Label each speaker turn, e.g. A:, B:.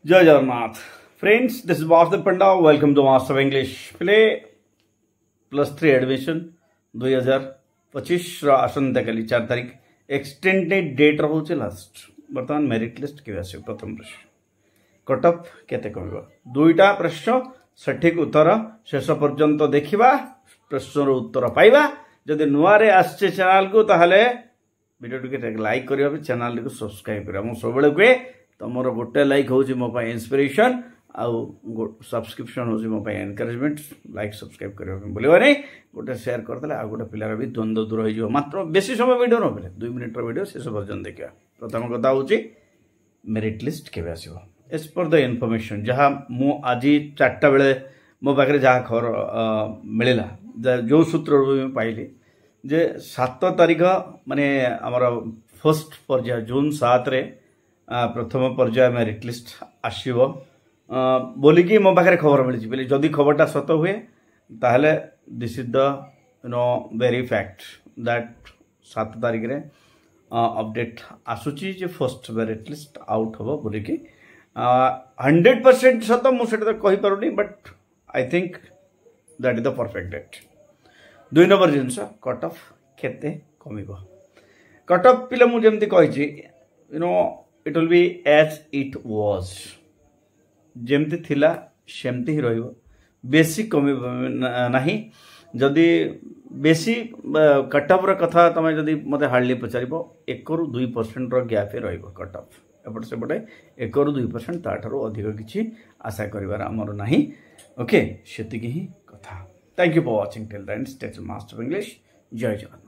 A: जय Jagannath friends, this is Vasudev Panda. Welcome to master of English. पिले +3 admission 2025 आसंता काली 4 तारीख एक्सटेंडेड डेट रोचे लास्ट। बर्तमान मेरिट लिस्ट के आस प्रथम प्रश्न कट ऑफ केते कम दुईटा प्रश्न सठिक उत्तर शेष पर्यंत देखा प्रश्न उत्तर पाइबा। जदि नुआ रे आसचे चैनल को ताहले वीडियो टिके लाइक करियो, चैनल को सब्सक्राइब करियो। मो सबले कुए तुमर गोटे लाइक होची मो पाई इंस्पिरेशन आउ सब्सक्रिप्शन होची मो पाई एनकरेजमेंट। लाइक सब्सक्राइब करियो बोलिबा नै, गोटे शेयर करदले आ गोटे पिलार भी द्वंद्व दूर हो जिवो। मात्र बेसी समय वीडियो न बेले 2 मिनिट वीडियो शेष पर्यंत देखिया। प्रथम कथा होची मेरिट लिस्ट केबे आसीबो। एज पर द इनफॉरमेशन जहाँ मु आज 4टा बेले मो पाखे जहाँ खबर मिलला, जो सूत्र पाइली जे 7 तारीख माने आमर फर्स्ट पर्याय जून 7 रे प्रथम पर्याय मेरिट लिस्ट आसीबो बोलिकी मो पाखे खबर मिली। बोले जदि खबरटा सत हुए ताहले this is the very fact that 7 तारीख रे अपडेट आसुची जे फर्स्ट मेरिट लिस्ट आउट होबो बोलिकी 100% सत मुझे तो कही पारुनी, but I think that is the perfect date. 2 number जिनस कट ऑफ केते कमिबो। कट ऑफ पिले मु जेमती कहिची it will be as it was, जेमती थिला सेमती ही रहिबो। बेसी कमिबो नाही। जदि बेसी कट ऑफ रो कथा तमे जदि मते हार्डली पचारिबो 1 ରୁ 2% रो गैप रहिबो कट ऑफ। एपटे सेपटे 1 ରୁ 2% ताठारो अधिक किछि आशा करिवार हमर नाही। ओके, सेतिकी ही कथा। Thank you for watching till then. Stay master of English. जय जगन्नाथ।